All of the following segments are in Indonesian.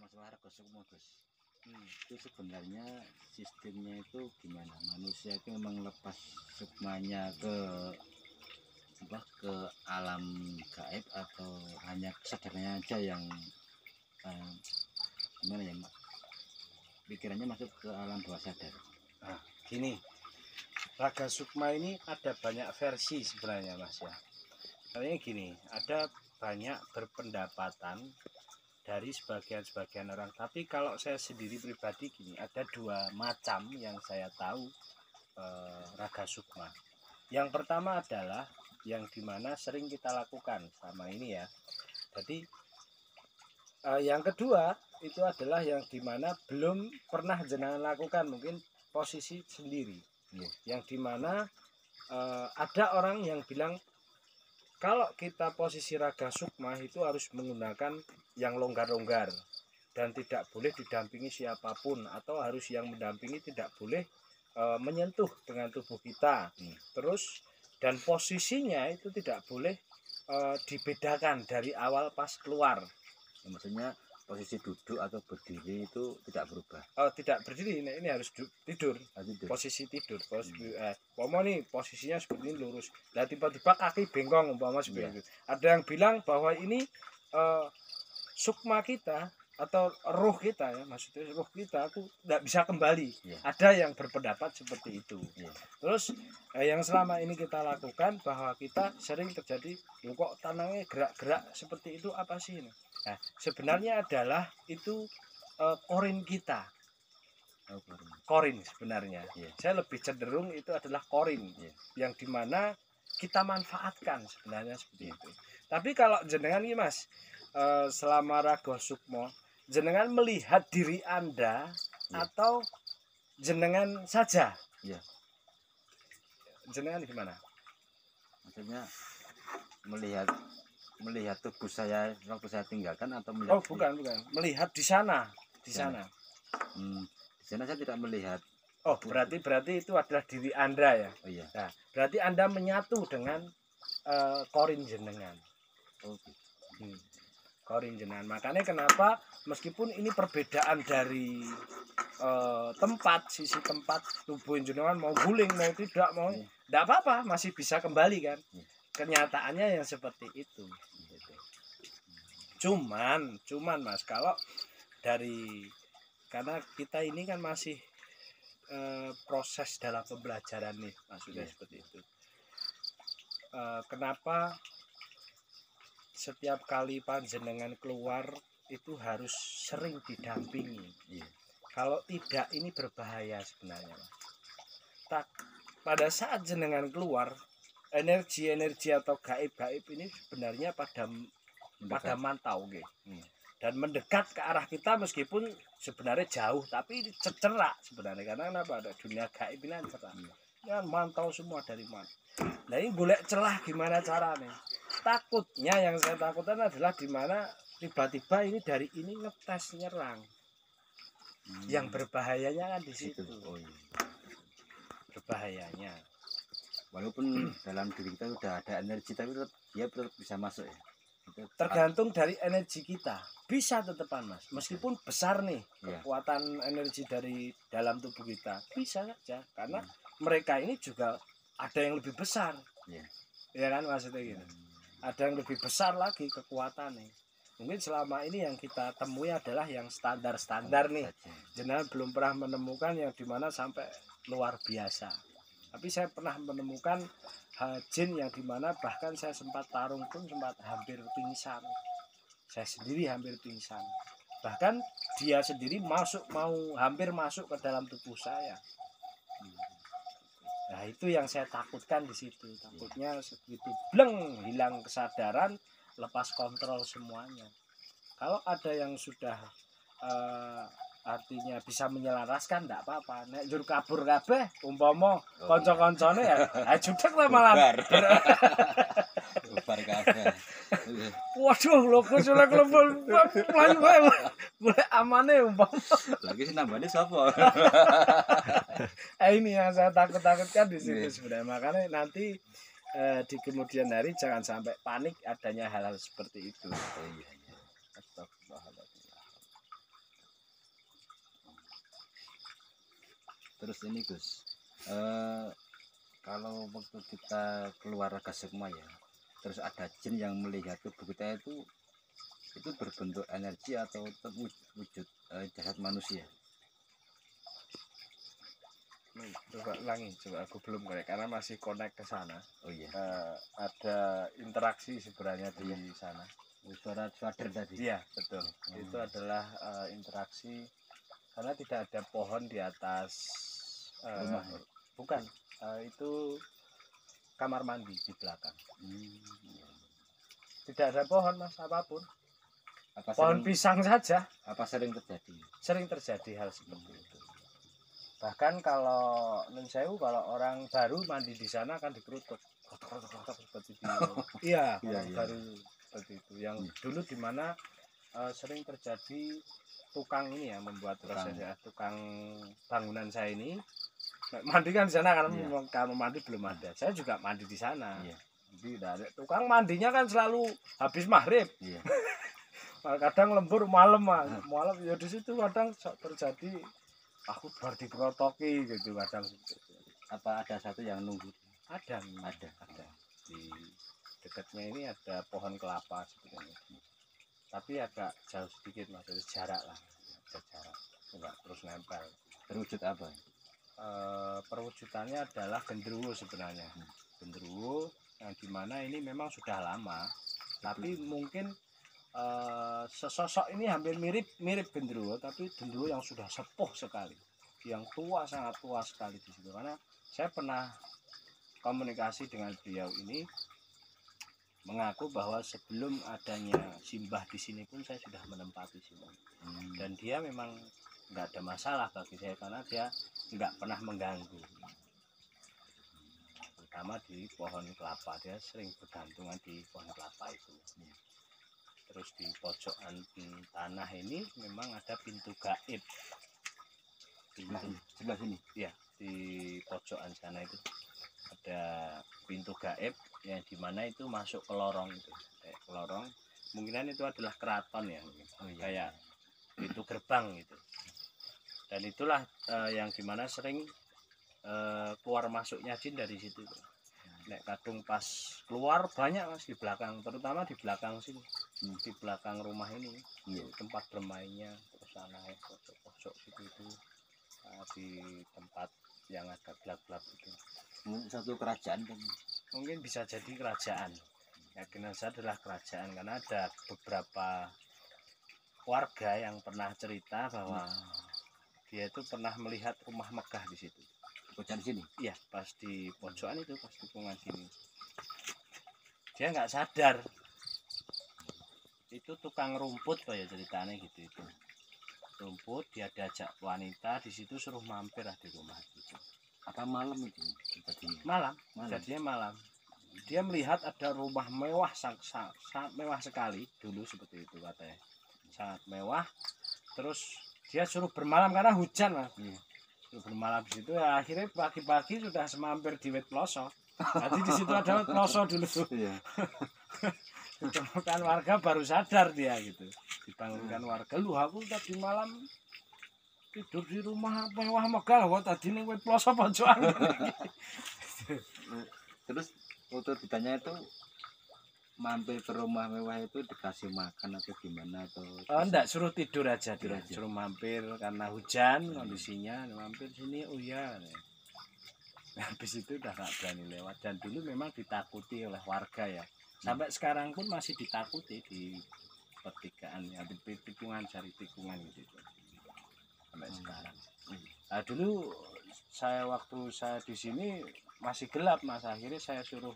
masalah Raga Sukma, Gus. Itu sebenarnya sistemnya itu gimana? Manusia itu memang lepas sukmanya ke alam gaib atau hanya kesadarannya aja yang gimana ya, Mak? Pikirannya masuk ke alam bawah sadar. Nah, gini, Raga Sukma ini ada banyak versi sebenarnya, Mas ya. Artinya gini, ada banyak berpendapatan dari sebagian orang. Tapi kalau saya sendiri pribadi gini, ada dua macam yang saya tahu Raga Sukma. Yang pertama adalah yang dimana sering kita lakukan sama ini ya. Jadi yang kedua itu adalah yang dimana belum pernah jenengan lakukan, mungkin posisi sendiri, yang dimana ada orang yang bilang kalau kita posisi Raga Sukma itu harus menggunakan yang longgar-longgar dan tidak boleh didampingi siapapun, atau harus yang mendampingi tidak boleh menyentuh dengan tubuh kita. Terus dan posisinya itu tidak boleh dibedakan dari awal pas keluar. Maksudnya posisi duduk atau berdiri itu tidak berubah. Tidak berdiri, ini harus tidur. Posisi tidur. Umpama nih posisinya seperti ini lurus. Nah tiba-tiba kaki bengkong umpama seperti itu. Ada yang bilang bahwa ini sukma kita atau roh kita ya, maksudnya roh kita aku tidak bisa kembali. Ada yang berpendapat seperti itu. Terus yang selama ini kita lakukan bahwa kita sering terjadi kok tanahnya gerak-gerak seperti itu, apa sih ini? Nah, sebenarnya adalah itu korin kita. Korin sebenarnya. Saya lebih cenderung itu adalah korin yang dimana kita manfaatkan sebenarnya seperti itu. Tapi kalau jenengan ini Mas, selama Raga Sukma, jenengan melihat diri Anda atau jenengan saja? Jenengan gimana? Maksudnya melihat tubuh saya waktu saya tinggalkan atau melihat? Bukan, melihat di sana, di sana saya tidak melihat. Berarti itu adalah diri Anda ya. Nah, berarti Anda menyatu dengan korin jenengan. Korin jenengan. Makanya kenapa meskipun ini perbedaan dari sisi tempat tubuh jenengan mau guling mau tidak mau, tidak apa-apa, masih bisa kembali kan. Kenyataannya yang seperti itu. Cuman Mas, kalau karena kita ini kan masih proses dalam pembelajaran nih, maksudnya seperti itu. Kenapa setiap kali panjenengan keluar itu harus sering didampingi? Kalau tidak ini berbahaya sebenarnya. Pada saat jenengan keluar, energi atau gaib ini sebenarnya pada mantau dan mendekat ke arah kita, meskipun sebenarnya jauh tapi cerak sebenarnya, karena kenapa? Ada dunia gaib ini cerak. Ya, mantau semua dari mana. Nah ini golek celah gimana caranya? Takutnya yang saya takutkan adalah dimana tiba-tiba ini dari ini ngetes nyerang. Yang berbahayanya kan di situ. Berbahayanya. Walaupun dalam diri kita sudah ada energi, tapi dia tetap bisa masuk ya. Tergantung dari energi kita. Bisa tetepan Mas. Meskipun besar nih kekuatan energi dari dalam tubuh kita, bisa saja, karena mereka ini juga ada yang lebih besar. Ya kan maksudnya gitu. Ada yang lebih besar lagi kekuatannya. Mungkin selama ini yang kita temui adalah yang standar nih. Jenengan belum pernah menemukan yang dimana sampai luar biasa. Tapi saya pernah menemukan jin yang dimana bahkan saya sempat tarung pun sempat hampir pingsan. Saya sendiri hampir pingsan. Bahkan dia sendiri hampir masuk ke dalam tubuh saya. Nah itu yang saya takutkan di situ. Takutnya segitu bleng hilang kesadaran, lepas kontrol semuanya. Kalau ada yang sudah artinya bisa menyelaraskan, tidak apa-apa. Nek njur kabur kabeh umpama kanca-kancane ya judek lah malah. Bubar kabeh. Waduh, lho Gus oleh kelempul mlayu wae. Golek amane umpama. Lagi sing nambane sapa? Ini yang saya takutkan di situ sebenarnya. Makanya nanti di kemudian hari jangan sampai panik adanya hal-hal seperti itu. Terus ini Gus, kalau waktu kita keluar Raga Sukma ya, terus ada jin yang melihat tubuh kita itu berbentuk energi atau tetap wujud jasad manusia. Coba ulangi, coba aku belum korek karena masih connect ke sana. Oh iya. Ada interaksi sebenarnya di sana. Suara swader tadi. Iya betul. Itu adalah interaksi karena tidak ada pohon di atas Rumah. bukan, itu kamar mandi di belakang. Tidak ada pohon mas apapun. Pohon pisang saja. Apa sering terjadi? Sering terjadi hal seperti itu. Bahkan kalau Nun Sewu, kalau orang baru mandi di sana akan dikerutuk seperti itu. Iya, orang baru seperti itu. Yang dulu di mana sering terjadi tukang ini ya membuat proses ya, tukang bangunan saya ini mandi kan di sana karena kalau mandi belum ada. Saya juga mandi di sana. Jadi tukang mandinya kan selalu habis maghrib. Kadang lembur malam ya di situ kadang terjadi aku baru diprotoki gitu kadang. Apa ada satu yang nunggu? Ada. Di dekatnya ini ada pohon kelapa sebetulnya. Tapi agak jauh sedikit mas, jadi jarak lah. Ada jarak, enggak terus nempel. Terwujud apa? Perwujudannya adalah genderuwo sebenarnya. Genderuwo yang dimana ini memang sudah lama, tapi mungkin sesosok ini hampir mirip genderuwo, tapi genderuwo yang sudah sepuh sekali, yang tua, sangat tua sekali di situ. Karena saya pernah komunikasi dengan beliau ini, mengaku bahwa sebelum adanya simbah di sini pun saya sudah menempati sini. Dan dia memang nggak ada masalah bagi saya karena dia nggak pernah mengganggu. Terutama di pohon kelapa, dia sering bergantungan di pohon kelapa itu. Terus di pojokan tanah ini memang ada pintu gaib. Sebelah sini? Ya, di pojokan sana itu ada pintu gaib yang dimana itu masuk ke lorong itu. Ke lorong, kemungkinan itu adalah keraton ya, kayak pintu gerbang gitu. Dan itulah yang dimana sering keluar masuknya jin dari situ. Nek kadung pas keluar banyak mas di belakang, terutama di belakang sini, di belakang rumah ini, tempat bermainnya, terus sana ya pojok situ itu, di tempat yang agak gelap-gelap itu. Satu kerajaan kan? Mungkin bisa jadi kerajaan. Yakinan saya adalah kerajaan karena ada beberapa warga yang pernah cerita bahwa dia itu pernah melihat rumah megah di situ. Pojokan sini? Iya, pas di pojokan itu, pas tikungan sini. Dia nggak sadar. Itu tukang rumput kayak ceritanya gitu itu. Rumput, dia diajak wanita di situ suruh mampir lah di rumah itu. Apa malam itu? Malam. Jadinya malam. Dia melihat ada rumah mewah, sangat mewah sekali dulu seperti itu katanya. Sangat mewah. Terus dia suruh bermalam karena hujan mas. Bermalam di situ ya, akhirnya pagi-pagi sudah semampir di wet ploso. Jadi di situ ada wet ploso dulu. Ditemukan warga baru sadar dia gitu. Dibangunkan warga, lu aku tadi malam tidur di rumah mewah megah kok tadi nih wet ploso pojokan. Terus waktu ditanya itu mampir ke rumah mewah itu dikasih makan atau gimana atau enggak, suruh tidur aja, suruh mampir karena hujan kondisinya, mampir sini. Oh ya, habis itu udah gak berani lewat. Dan dulu memang ditakuti oleh warga ya, sampai sekarang pun masih ditakuti di pertigaan ya, di tikungan, cari tikungan gitu sampai sekarang. Nah dulu waktu saya di sini masih gelap mas, akhirnya saya suruh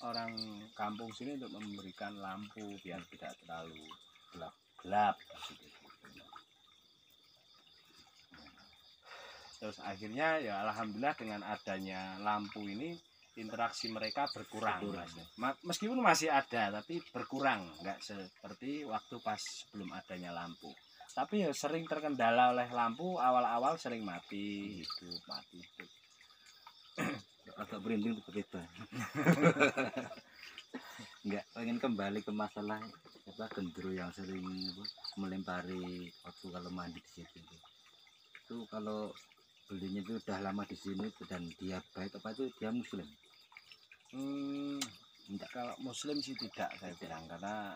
orang kampung sini untuk memberikan lampu biar tidak terlalu gelap. Terus akhirnya ya alhamdulillah dengan adanya lampu ini interaksi mereka berkurang. Meskipun masih ada tapi berkurang, nggak seperti waktu pas belum adanya lampu. Tapi ya sering terkendala oleh lampu, awal-awal sering mati hidup. agak berinding begitu. Enggak, pengen kembali ke masalah genderuwo yang sering melempari waktu kalau mandi di situ. Itu kalau belinya itu udah lama di sini dan dia baik apa itu dia muslim? Enggak, kalau muslim sih tidak saya bilang, karena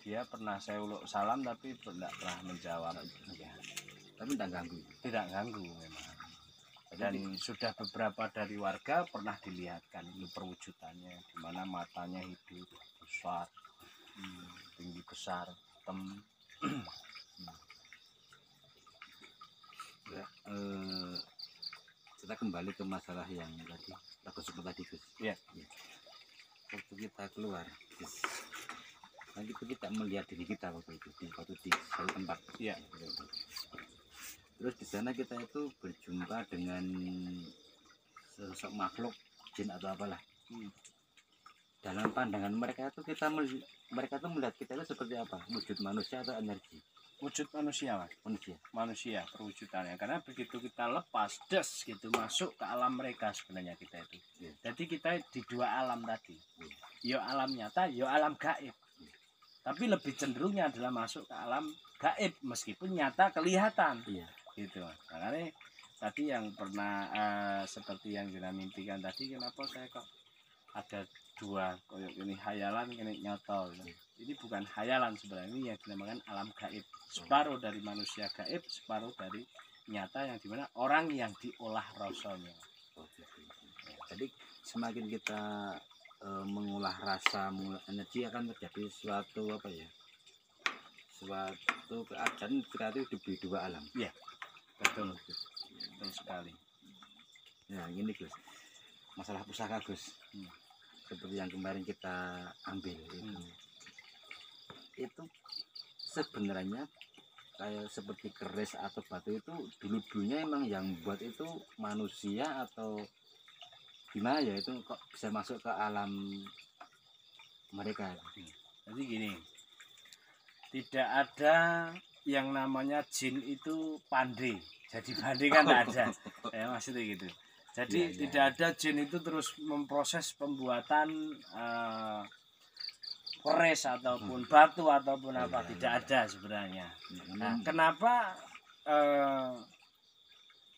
dia pernah saya uluk salam tapi tidak pernah menjawab ya. Tapi tidak ganggu. Tidak ganggu memang. Dan sudah beberapa dari warga pernah dilihatkan itu perwujudannya, di mana matanya hidup besar, tinggi besar, hitam. Ya, kita kembali ke masalah yang tadi Raga Sukma tadi, Gus. Ya. Waktu kita keluar, Gus, kan kita melihat diri kita waktu itu di satu tempat. Ya. Terus di sana kita itu berjumpa dengan sosok makhluk jin atau apalah. Dalam pandangan mereka itu mereka itu melihat kita itu seperti apa? Wujud manusia atau energi? Wujud manusia, Mas. Manusia perwujudannya, karena begitu kita lepas gitu masuk ke alam mereka sebenarnya kita itu. Jadi kita di dua alam tadi. Yo alam nyata, yo alam gaib. Tapi lebih cenderungnya adalah masuk ke alam gaib meskipun nyata kelihatan. Gitu. Makanya tadi yang pernah seperti yang kita mimpikan tadi, kenapa saya kok ada dua koyok ini hayalan ini nyata gitu. Ini bukan hayalan sebenarnya, ini yang dinamakan alam gaib, separuh dari manusia gaib, separuh dari nyata yang dimana orang yang diolah rasanya. Jadi semakin kita mengolah rasa, mengolah energi, akan terjadi suatu apa ya, suatu keadaan kreatif di dua alam. Iya, betul, betul sekali. Nah ini Gus, masalah pusaka Gus, seperti yang kemarin kita ambil itu sebenarnya kayak seperti keris atau batu itu dulunya emang yang buat itu manusia atau gimana ya, itu kok bisa masuk ke alam mereka? Jadi gini, tidak ada yang namanya jin itu pandai. Jadi pandai kan tidak ada, ya maksudnya gitu. Jadi tidak ada jin itu terus memproses pembuatan keris ataupun batu ataupun apa, tidak ada sebenarnya. Nah, kenapa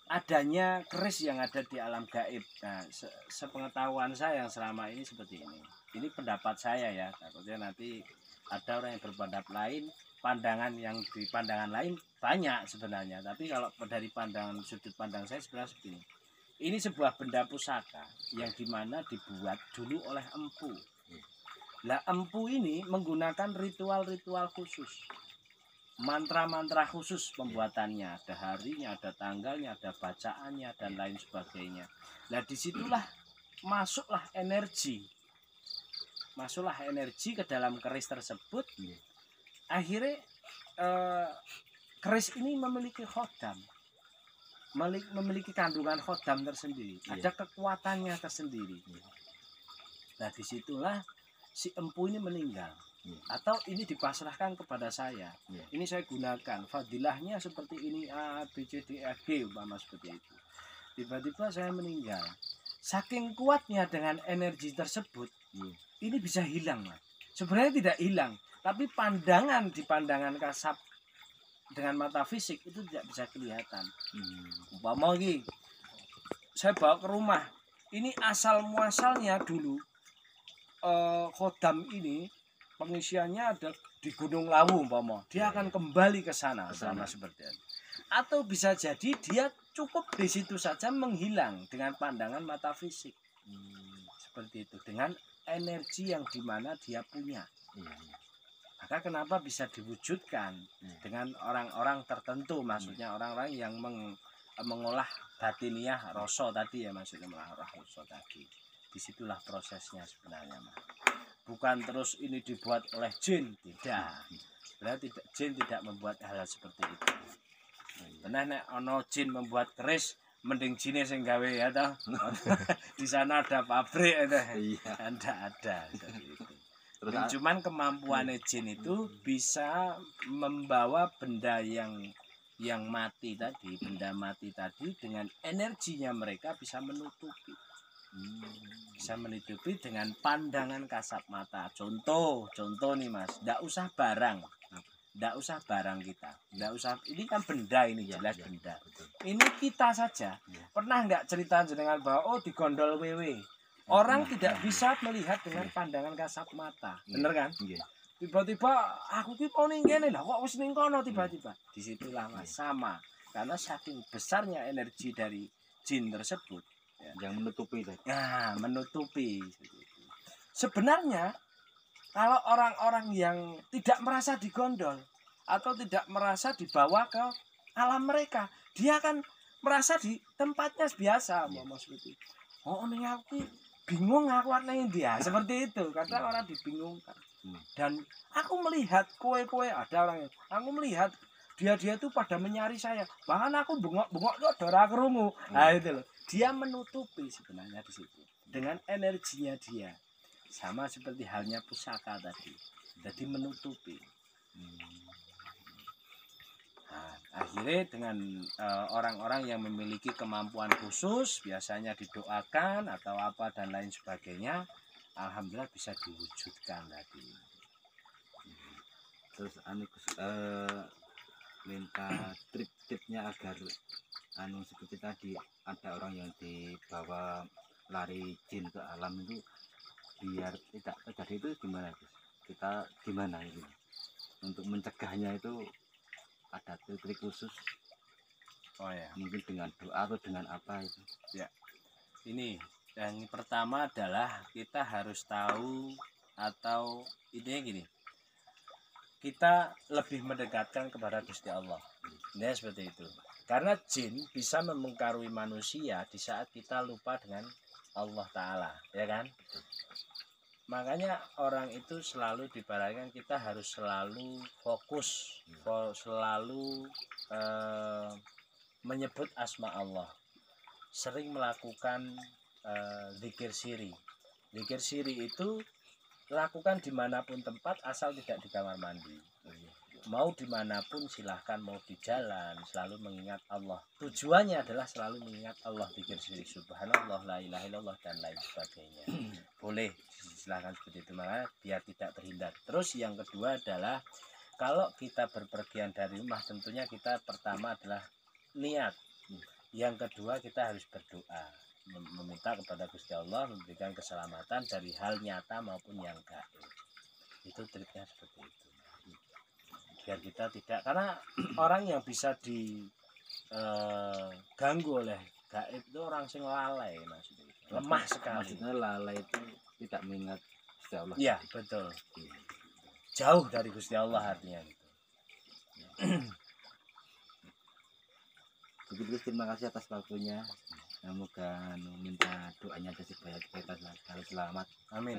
adanya keris yang ada di alam gaib? Nah, sepengetahuan saya yang selama ini seperti ini. Ini pendapat saya ya, takutnya nanti ada orang yang berpendapat lain, pandangan yang di pandangan lain banyak sebenarnya. Tapi kalau dari pandangan sudut pandang saya sebenarnya seperti ini. Ini sebuah benda pusaka yang dimana dibuat dulu oleh empu. Lah empu ini menggunakan ritual-ritual khusus, mantra-mantra khusus pembuatannya, ada harinya, ada tanggalnya, ada bacaannya dan lain sebagainya. Nah disitulah masuklah energi ke dalam keris tersebut. Akhirnya keris ini memiliki khodam, memiliki kandungan khodam tersendiri, ada kekuatannya tersendiri. Nah disitulah si empu ini meninggal, atau ini dipasrahkan kepada saya. Ini saya gunakan, fadilahnya seperti ini, A, B, C, D, E, G, umpama seperti itu. Tiba-tiba saya meninggal, saking kuatnya dengan energi tersebut, ini bisa hilang, Mas. Sebenarnya tidak hilang, tapi di pandangan kasab dengan mata fisik itu tidak bisa kelihatan. Umpama lagi, saya bawa ke rumah, ini asal muasalnya dulu khodam ini pengisiannya ada di Gunung Lawu umpama, dia akan kembali ke sana sama seperti itu. Atau bisa jadi dia cukup di situ saja menghilang dengan pandangan mata fisik. Seperti itu, dengan energi yang dimana dia punya. Maka kenapa bisa diwujudkan dengan orang-orang tertentu, maksudnya orang-orang yang mengolah batiniah rasa tadi ya, maksudnya mengolah rasa tadi. Disitulah prosesnya sebenarnya, Mas. Bukan terus ini dibuat oleh jin, tidak. Berarti jin tidak membuat hal seperti itu. Benar nek ono jin membuat keris, mending jine sing gawe ya toh. Di sana ada pabrik itu. Tidak ada seperti itu. Cuman kemampuan jin itu bisa membawa benda yang mati tadi, benda mati tadi dengan energinya mereka bisa menutupi. Bisa menutupi dengan pandangan kasat mata. Contoh nih Mas, tidak usah barang, Nggak usah barang kita, nggak usah, ini kan benda, ini Iya, jelas iya, benda. betul. Ini kita saja. Iya. Pernah nggak cerita jenengan bahwa oh digondol wewe? Orang Pernah, tidak pernah, bisa melihat dengan Iya. pandangan kasat mata, Iya. bener kan? Iya. Tiba-tiba aku ki mau ning kene lah, kok wis ning kono tiba-tiba. Disitulah Mas, sama. Karena saking besarnya energi dari jin tersebut, ya. Yang menutupi tadi. Nah, menutupi. Sebenarnya kalau orang-orang yang tidak merasa digondol atau tidak merasa dibawa ke alam mereka, dia akan merasa di tempatnya biasa, Iya. Mas Putih. Oh, ning aku ki bingung aku ning ndi ya. Seperti itu, kadang orang dibingungkan. Dan aku melihat kue-kue ada orang yang aku melihat dia itu pada menyari saya. Bahkan aku bengok-bengok kok ora krungu. Nah, itu loh. Dia menutupi sebenarnya di situ dengan energinya dia. Sama seperti halnya pusaka tadi. Jadi menutupi. Nah, akhirnya dengan orang-orang yang memiliki kemampuan khusus biasanya didoakan atau apa dan lain sebagainya, alhamdulillah bisa diwujudkan tadi. Terus minta tip-tipnya agar seperti tadi ada orang yang dibawa lari jin ke alam itu biar tidak terjadi, itu gimana Gus? Kita gimana itu untuk mencegahnya, itu ada trik khusus? Oh ya, Mungkin dengan doa atau dengan apa itu? ya. Ini yang pertama adalah kita harus tahu atau intinya gini. Kita lebih mendekatkan kepada Gusti Allah. Ya seperti itu. Karena jin bisa memengkarui manusia di saat kita lupa dengan Allah Ta'ala, ya kan? Makanya orang itu selalu dibaratkan kita harus selalu fokus, selalu menyebut asma Allah, sering melakukan zikir siri. Zikir siri itu lakukan dimanapun tempat asal tidak di kamar mandi. Mau dimanapun silahkan, mau di jalan selalu mengingat Allah. Tujuannya adalah selalu mengingat Allah, zikir siri, subhanallah, la ilaha illallah dan lain sebagainya. Boleh silahkan seperti itu, makanya biar tidak terhindar. Terus yang kedua adalah kalau kita berpergian dari rumah, tentunya kita pertama adalah niat. Yang kedua kita harus berdoa, meminta kepada Gusti Allah memberikan keselamatan dari hal nyata maupun yang gaib. Itu triknya seperti itu. Biar kita tidak, karena orang yang bisa diganggu oleh gaib itu orang sing lalai, maksudnya lemah sekali. Maksudnya lalai itu tidak mengingat Gusti Allah. Iya, betul. Jauh dari Gusti Allah artinya gitu. Begitu, terima kasih atas waktunya. Semoga minta doanya dari supaya kita selamat. Amin.